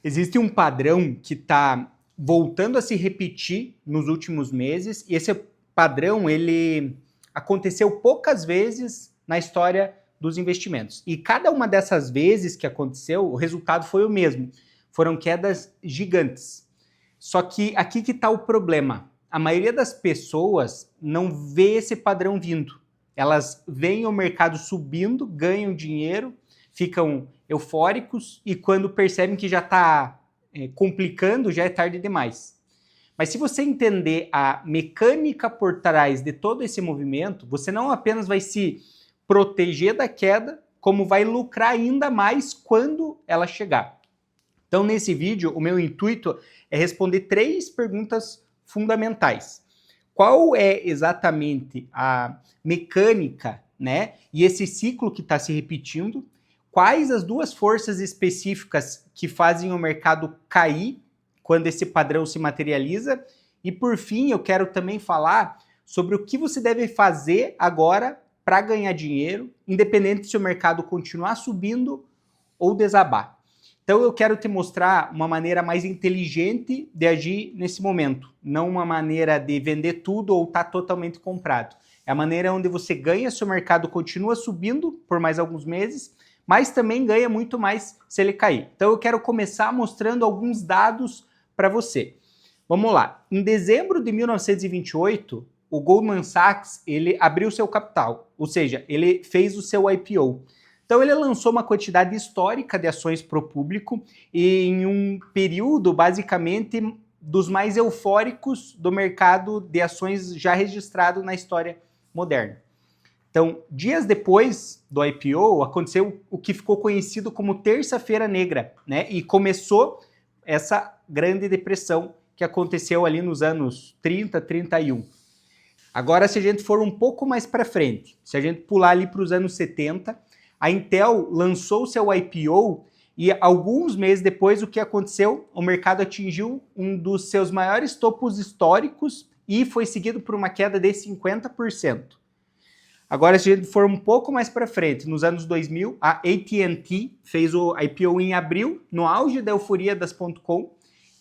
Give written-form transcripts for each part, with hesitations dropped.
Existe um padrão que está voltando a se repetir nos últimos meses, e esse padrão ele aconteceu poucas vezes na história dos investimentos. E cada uma dessas vezes que aconteceu, o resultado foi o mesmo. Foram quedas gigantes. Só que aqui que está o problema. A maioria das pessoas não vê esse padrão vindo. Elas veem o mercado subindo, ganham dinheiro, ficam eufóricos e quando percebem que já está complicando, já é tarde demais. Mas se você entender a mecânica por trás de todo esse movimento, você não apenas vai se proteger da queda, como vai lucrar ainda mais quando ela chegar. Então, nesse vídeo, o meu intuito é responder 3 perguntas fundamentais. Qual é exatamente a mecânica, né? E esse ciclo que está se repetindo? Quais as 2 forças específicas que fazem o mercado cair quando esse padrão se materializa? E por fim, eu quero também falar sobre o que você deve fazer agora para ganhar dinheiro, independente se o mercado continuar subindo ou desabar. Então eu quero te mostrar uma maneira mais inteligente de agir nesse momento, não uma maneira de vender tudo ou estar totalmente comprado. É a maneira onde você ganha se o mercado continua subindo por mais alguns meses, mas também ganha muito mais se ele cair. Então eu quero começar mostrando alguns dados para você. Vamos lá. Em dezembro de 1928, o Goldman Sachs ele abriu seu capital, ou seja, ele fez o seu IPO. Então ele lançou uma quantidade histórica de ações para o público e em um período basicamente dos mais eufóricos do mercado de ações já registrado na história moderna. Então, dias depois do IPO, aconteceu o que ficou conhecido como Terça-feira Negra, né? E começou essa grande depressão que aconteceu ali nos anos 30, 31. Agora, se a gente for um pouco mais para frente, se a gente pular ali para os anos 70, a Intel lançou seu IPO e alguns meses depois o que aconteceu? O mercado atingiu um dos seus maiores topos históricos e foi seguido por uma queda de 50%. Agora, se a gente for um pouco mais para frente, nos anos 2000, a AT&T fez o IPO em abril, no auge da euforia das .com,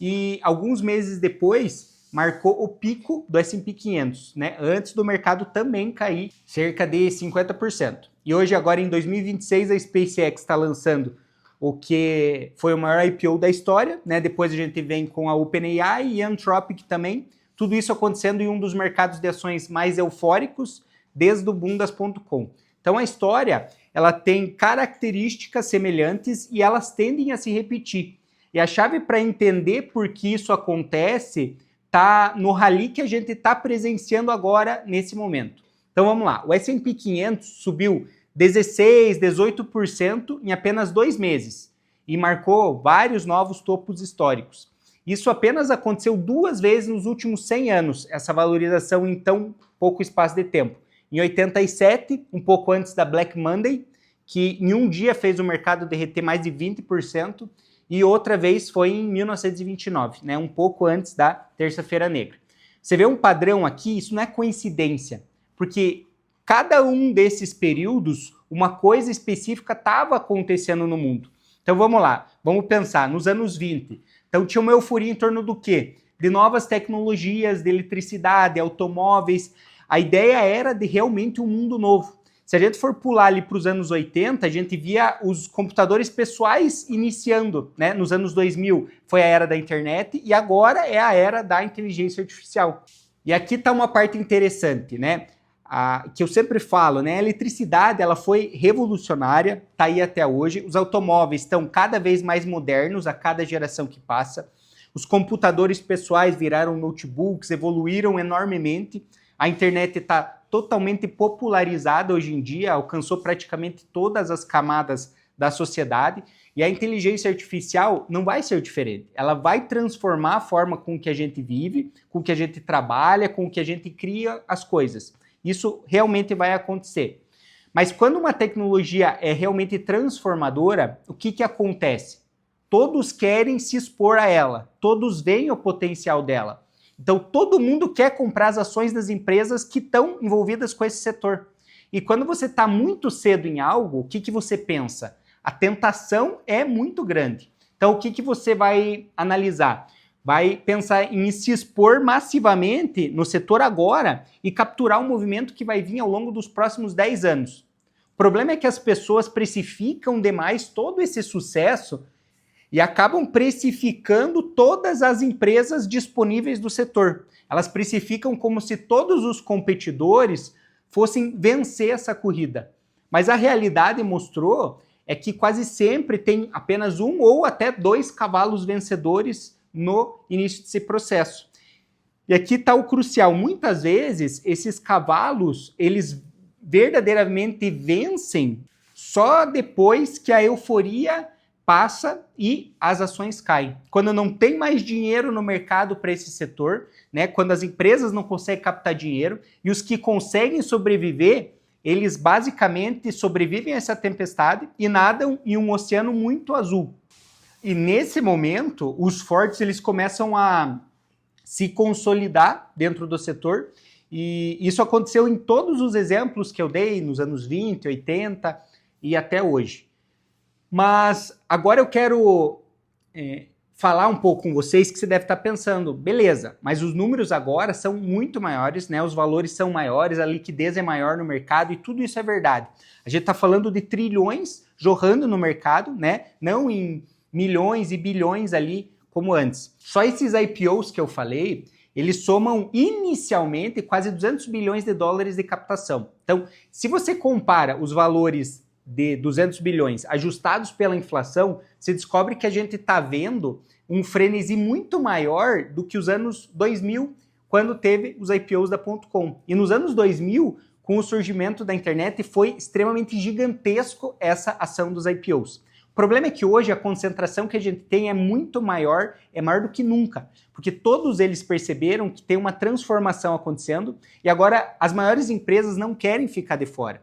e alguns meses depois marcou o pico do S&P 500, né? Antes do mercado também cair cerca de 50%. E hoje, agora em 2026, a SpaceX está lançando o que foi o maior IPO da história, né? Depois a gente vem com a OpenAI e a Anthropic também. Tudo isso acontecendo em um dos mercados de ações mais eufóricos desde o boom das .com. Então a história ela tem características semelhantes e elas tendem a se repetir. E a chave para entender por que isso acontece está no rally que a gente está presenciando agora nesse momento. Então vamos lá, o S&P 500 subiu 16%, 18% em apenas 2 meses e marcou vários novos topos históricos. Isso apenas aconteceu 2 vezes nos últimos 100 anos, essa valorização em tão pouco espaço de tempo. Em 87, um pouco antes da Black Monday, que em um dia fez o mercado derreter mais de 20%, e outra vez foi em 1929, né, um pouco antes da Terça-feira Negra. Você vê um padrão aqui, isso não é coincidência, porque cada um desses períodos, uma coisa específica estava acontecendo no mundo. Então vamos lá, vamos pensar, nos anos 20, então tinha uma euforia em torno do quê? De novas tecnologias, de eletricidade, automóveis. A ideia era de realmente um mundo novo. Se a gente for pular ali para os anos 80, a gente via os computadores pessoais iniciando, né? Nos anos 2000 foi a era da internet e agora é a era da inteligência artificial. E aqui está uma parte interessante, né? Que eu sempre falo, né? A eletricidade ela foi revolucionária, está aí até hoje. Os automóveis estão cada vez mais modernos a cada geração que passa. Os computadores pessoais viraram notebooks, evoluíram enormemente. A internet está totalmente popularizada hoje em dia, alcançou praticamente todas as camadas da sociedade e a inteligência artificial não vai ser diferente. Ela vai transformar a forma com que a gente vive, com que a gente trabalha, com que a gente cria as coisas. Isso realmente vai acontecer. Mas quando uma tecnologia é realmente transformadora, o que acontece? Todos querem se expor a ela, todos veem o potencial dela. Então, todo mundo quer comprar as ações das empresas que estão envolvidas com esse setor. E quando você está muito cedo em algo, o que você pensa? A tentação é muito grande. Então, Então, o que você vai analisar? Vai pensar em se expor massivamente no setor agora e capturar um movimento que vai vir ao longo dos próximos 10 anos. O problema é que as pessoas precificam demais todo esse sucesso e acabam precificando todas as empresas disponíveis do setor. Elas precificam como se todos os competidores fossem vencer essa corrida. Mas a realidade mostrou é que quase sempre tem apenas um ou até 2 cavalos vencedores no início desse processo. E aqui está o crucial. Muitas vezes, esses cavalos, eles verdadeiramente vencem só depois que a euforia passa e as ações caem. Quando não tem mais dinheiro no mercado para esse setor, né? Quando as empresas não conseguem captar dinheiro e os que conseguem sobreviver, eles basicamente sobrevivem a essa tempestade e nadam em um oceano muito azul. E nesse momento, os fortes eles começam a se consolidar dentro do setor e isso aconteceu em todos os exemplos que eu dei nos anos 20, 80 e até hoje. Mas agora eu quero falar um pouco com vocês que você deve estar pensando, beleza, mas os números agora são muito maiores, né? Os valores são maiores, a liquidez é maior no mercado e tudo isso é verdade. A gente está falando de trilhões jorrando no mercado, né? Não em milhões e bilhões ali como antes. Só esses IPOs que eu falei, eles somam inicialmente quase 200 bilhões de dólares de captação. Então, se você compara os valores de 200 bilhões ajustados pela inflação, você descobre que a gente está vendo um frenesi muito maior do que os anos 2000, quando teve os IPOs da .com. E nos anos 2000, com o surgimento da internet, foi extremamente gigantesco essa ação dos IPOs. O problema é que hoje a concentração que a gente tem é muito maior, é maior do que nunca, porque todos eles perceberam que tem uma transformação acontecendo e agora as maiores empresas não querem ficar de fora.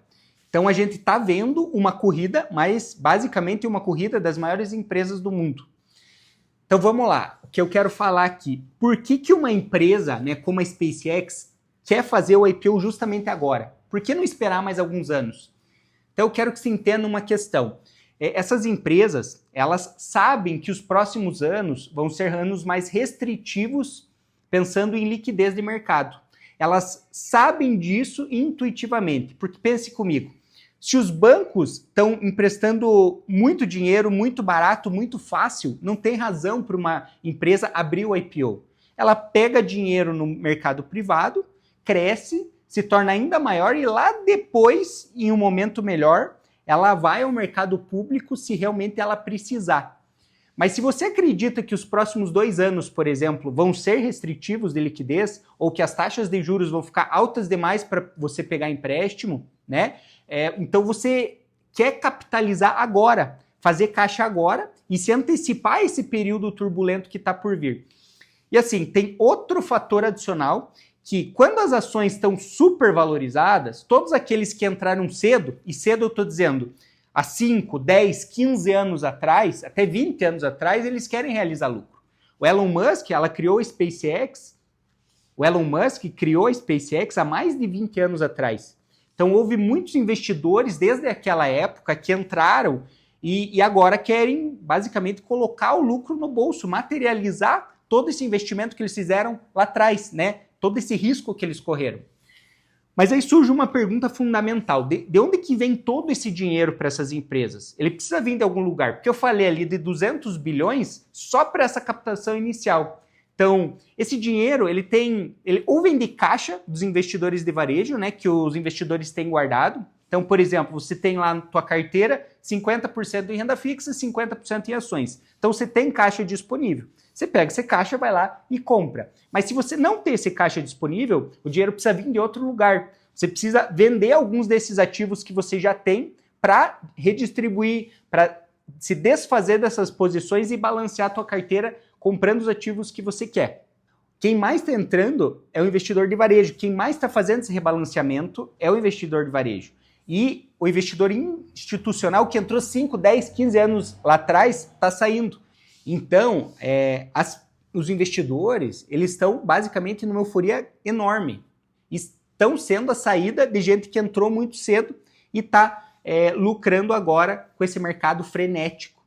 Então a gente está vendo uma corrida, mas basicamente uma corrida das maiores empresas do mundo. Então vamos lá, o que eu quero falar aqui. Por que uma empresa, né, como a SpaceX quer fazer o IPO justamente agora? Por que não esperar mais alguns anos? Então eu quero que você entenda uma questão. Essas empresas, elas sabem que os próximos anos vão ser anos mais restritivos, pensando em liquidez de mercado. Elas sabem disso intuitivamente, porque pense comigo, se os bancos estão emprestando muito dinheiro, muito barato, muito fácil, não tem razão para uma empresa abrir o IPO. Ela pega dinheiro no mercado privado, cresce, se torna ainda maior e lá depois, em um momento melhor, ela vai ao mercado público se realmente ela precisar. Mas se você acredita que os próximos 2 anos, por exemplo, vão ser restritivos de liquidez ou que as taxas de juros vão ficar altas demais para você pegar empréstimo, né? Então você quer capitalizar agora, fazer caixa agora e se antecipar a esse período turbulento que está por vir. E assim, tem outro fator adicional que quando as ações estão super valorizadas, todos aqueles que entraram cedo, e cedo eu estou dizendo, há 5, 10, 15 anos atrás, até 20 anos atrás, eles querem realizar lucro. O Elon Musk, o Elon Musk criou a SpaceX há mais de 20 anos atrás. Então houve muitos investidores desde aquela época que entraram e agora querem basicamente colocar o lucro no bolso, materializar todo esse investimento que eles fizeram lá atrás, né? Todo esse risco que eles correram. Mas aí surge uma pergunta fundamental. De onde que vem todo esse dinheiro para essas empresas? Ele precisa vir de algum lugar, porque eu falei ali de 200 bilhões só para essa captação inicial. Então, esse dinheiro, ele ou vem de caixa dos investidores de varejo, né, que os investidores têm guardado. Então, por exemplo, você tem lá na tua carteira 50% em renda fixa e 50% em ações. Então, você tem caixa disponível. Você pega esse caixa, vai lá e compra. Mas se você não tem esse caixa disponível, o dinheiro precisa vir de outro lugar. Você precisa vender alguns desses ativos que você já tem para redistribuir, para se desfazer dessas posições e balancear a tua carteira comprando os ativos que você quer. Quem mais está entrando é o investidor de varejo. Quem mais está fazendo esse rebalanceamento é o investidor de varejo. E o investidor institucional que entrou 5, 10, 15 anos lá atrás está saindo. Então, os investidores, eles estão basicamente numa euforia enorme. Estão sendo a saída de gente que entrou muito cedo e está lucrando agora com esse mercado frenético.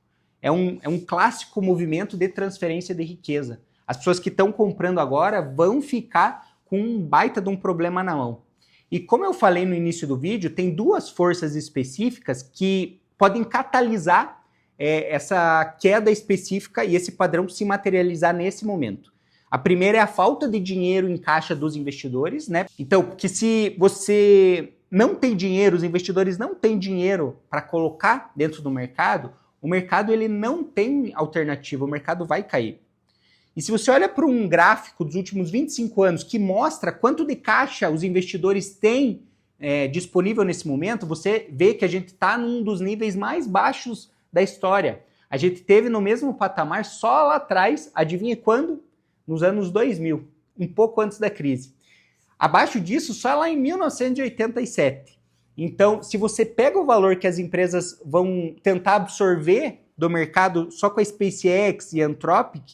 é um clássico movimento de transferência de riqueza. As pessoas que estão comprando agora vão ficar com um baita de um problema na mão. E como eu falei no início do vídeo, tem duas forças específicas que podem catalisar essa queda específica e esse padrão se materializar nesse momento. A primeira é a falta de dinheiro em caixa dos investidores, né? Então, que se você não tem dinheiro, os investidores não têm dinheiro para colocar dentro do mercado, o mercado ele não tem alternativa, o mercado vai cair. E se você olha para um gráfico dos últimos 25 anos que mostra quanto de caixa os investidores têm disponível nesse momento, você vê que a gente está num dos níveis mais baixos da história. A gente teve no mesmo patamar só lá atrás, adivinha quando? Nos anos 2000, um pouco antes da crise. Abaixo disso, só lá em 1987. Então, se você pega o valor que as empresas vão tentar absorver do mercado só com a SpaceX e a Anthropic,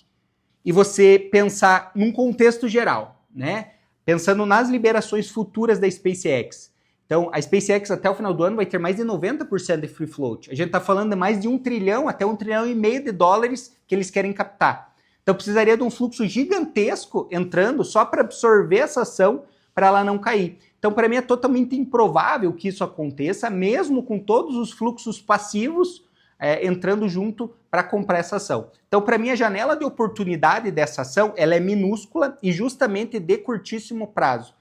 e você pensar num contexto geral, né? Pensando nas liberações futuras da SpaceX. Então, a SpaceX até o final do ano vai ter mais de 90% de free float. A gente está falando de mais de 1 trilhão até 1,5 trilhão de dólares que eles querem captar. Então, precisaria de um fluxo gigantesco entrando só para absorver essa ação para ela não cair. Então, para mim, é totalmente improvável que isso aconteça, mesmo com todos os fluxos passivos entrando junto para comprar essa ação. Então, para mim, a janela de oportunidade dessa ação ela é minúscula e justamente de curtíssimo prazo.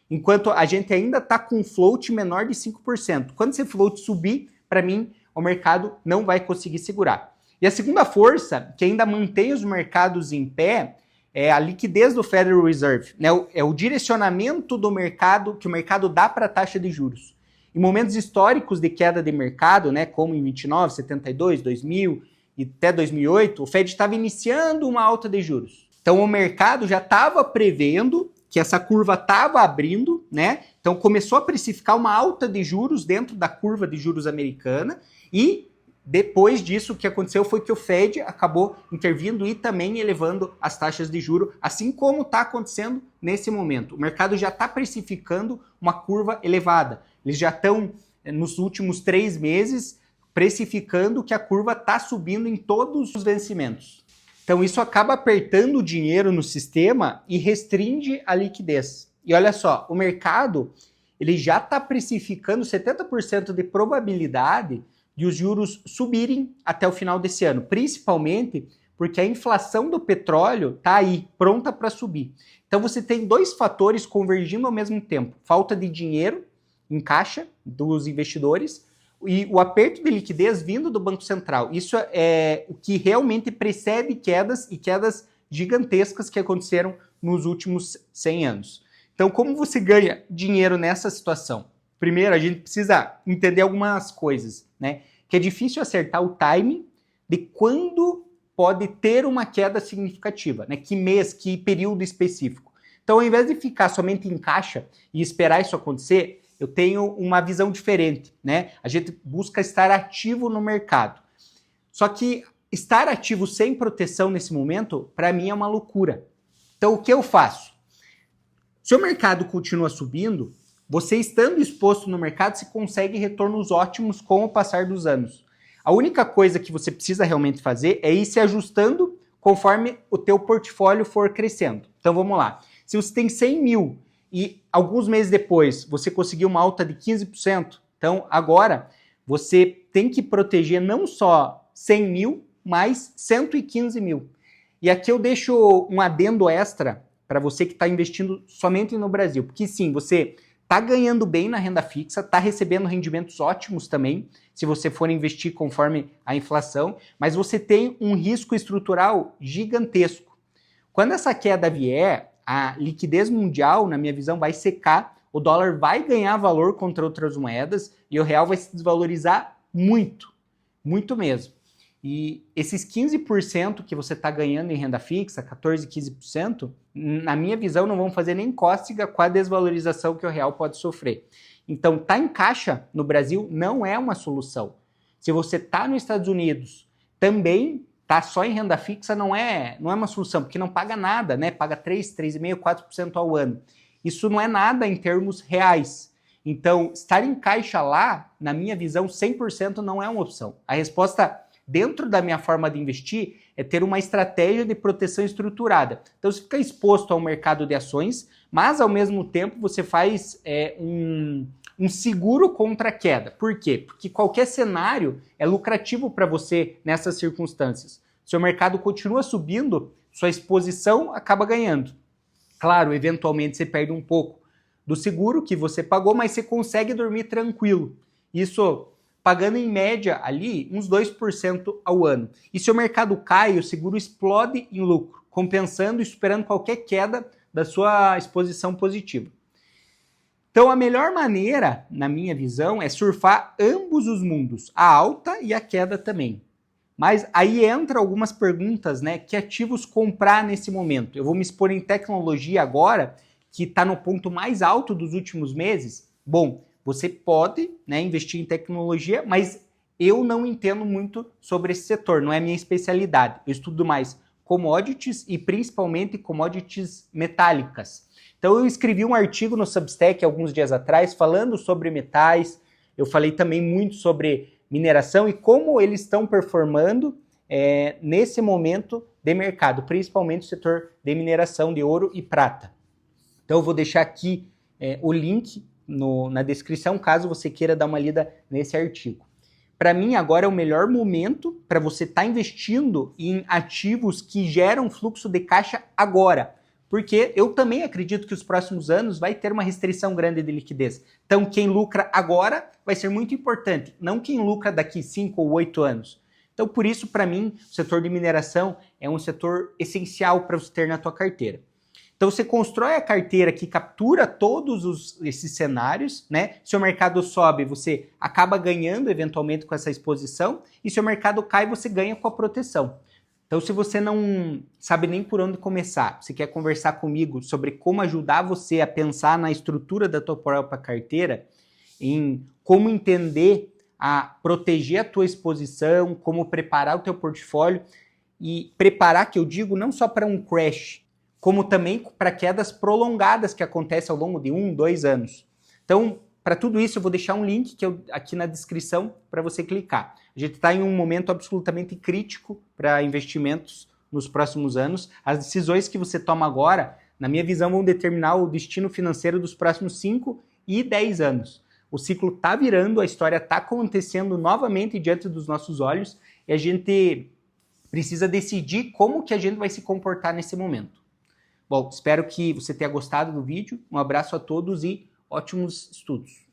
Enquanto a gente ainda está com um float menor de 5%. Quando esse float subir, para mim, o mercado não vai conseguir segurar. E a segunda força, que ainda mantém os mercados em pé, é a liquidez do Federal Reserve, né? É o direcionamento do mercado, que o mercado dá para a taxa de juros. Em momentos históricos de queda de mercado, né, como em 29, 72, 2000 e até 2008, o Fed estava iniciando uma alta de juros. Então o mercado já estava prevendo que essa curva estava abrindo, né? Então começou a precificar uma alta de juros dentro da curva de juros americana e depois disso, o que aconteceu foi que o Fed acabou intervindo e também elevando as taxas de juros, assim como está acontecendo nesse momento. O mercado já está precificando uma curva elevada. Eles já estão, nos últimos 3 meses, precificando que a curva está subindo em todos os vencimentos. Então isso acaba apertando o dinheiro no sistema e restringe a liquidez. E olha só, o mercado ele já está precificando 70% de probabilidade de os juros subirem até o final desse ano, principalmente porque a inflação do petróleo está aí, pronta para subir. Então você tem 2 fatores convergindo ao mesmo tempo. Falta de dinheiro em caixa dos investidores e o aperto de liquidez vindo do Banco Central. Isso é o que realmente precede quedas e quedas gigantescas que aconteceram nos últimos 100 anos. Então, como você ganha dinheiro nessa situação? Primeiro, a gente precisa entender algumas coisas, né? Que é difícil acertar o timing de quando pode ter uma queda significativa, né? Que mês, que período específico. Então, ao invés de ficar somente em caixa e esperar isso acontecer, eu tenho uma visão diferente, né? A gente busca estar ativo no mercado. Só que estar ativo sem proteção nesse momento, para mim, é uma loucura. Então, o que eu faço? Se o mercado continua subindo, você estando exposto no mercado, você consegue retornos ótimos com o passar dos anos. A única coisa que você precisa realmente fazer é ir se ajustando conforme o teu portfólio for crescendo. Então vamos lá. Se você tem 100 mil e alguns meses depois você conseguiu uma alta de 15%, então agora você tem que proteger não só 100 mil, mas 115 mil. E aqui eu deixo um adendo extra para você que está investindo somente no Brasil. Porque sim, você está ganhando bem na renda fixa, está recebendo rendimentos ótimos também, se você for investir conforme a inflação, mas você tem um risco estrutural gigantesco. Quando essa queda vier, a liquidez mundial, na minha visão, vai secar, o dólar vai ganhar valor contra outras moedas e o real vai se desvalorizar muito, muito mesmo. E esses 15% que você está ganhando em renda fixa, 14%, 15%, na minha visão não vão fazer nem cócega com a desvalorização que o real pode sofrer. Então, tá em caixa no Brasil não é uma solução. Se você está nos Estados Unidos, também tá só em renda fixa não é uma solução, porque não paga nada, né? Paga 3, 3,5%, 4% ao ano. Isso não é nada em termos reais. Então, estar em caixa lá, na minha visão, 100% não é uma opção. A resposta dentro da minha forma de investir, é ter uma estratégia de proteção estruturada. Então você fica exposto ao mercado de ações, mas ao mesmo tempo você faz um seguro contra a queda. Por quê? Porque qualquer cenário é lucrativo para você nessas circunstâncias. Se o mercado continua subindo, sua exposição acaba ganhando. Claro, eventualmente você perde um pouco do seguro que você pagou, mas você consegue dormir tranquilo. Isso pagando em média ali uns 2% ao ano. E se o mercado cai, o seguro explode em lucro, compensando e superando qualquer queda da sua exposição positiva. Então a melhor maneira, na minha visão, é surfar ambos os mundos, a alta e a queda também. Mas aí entra algumas perguntas, né? Que ativos comprar nesse momento? Eu vou me expor em tecnologia agora, que está no ponto mais alto dos últimos meses. Bom, você pode, né, investir em tecnologia, mas eu não entendo muito sobre esse setor, não é minha especialidade. Eu estudo mais commodities e principalmente commodities metálicas. Então eu escrevi um artigo no Substack alguns dias atrás falando sobre metais, eu falei também muito sobre mineração e como eles estão performando nesse momento de mercado, principalmente o setor de mineração de ouro e prata. Então eu vou deixar aqui o link na descrição, caso você queira dar uma lida nesse artigo. Para mim, agora é o melhor momento para você estar investindo em ativos que geram fluxo de caixa agora. Porque eu também acredito que os próximos anos vai ter uma restrição grande de liquidez. Então, quem lucra agora vai ser muito importante, não quem lucra daqui 5 ou 8 anos. Então, por isso, para mim, o setor de mineração é um setor essencial para você ter na tua carteira. Então, você constrói a carteira que captura todos esses cenários, né? Se o mercado sobe, você acaba ganhando eventualmente com essa exposição, e se o mercado cai, você ganha com a proteção. Então, se você não sabe nem por onde começar, você quer conversar comigo sobre como ajudar você a pensar na estrutura da tua própria carteira, em como entender a proteger a tua exposição, como preparar o teu portfólio e preparar, que eu digo, não só para um crash, como também para quedas prolongadas que acontecem ao longo de 1, 2 anos. Então, para tudo isso, eu vou deixar um link aqui na descrição para você clicar. A gente está em um momento absolutamente crítico para investimentos nos próximos anos. As decisões que você toma agora, na minha visão, vão determinar o destino financeiro dos próximos 5 e 10 anos. O ciclo está virando, a história está acontecendo novamente diante dos nossos olhos e a gente precisa decidir como que a gente vai se comportar nesse momento. Bom, espero que você tenha gostado do vídeo. Um abraço a todos e ótimos estudos.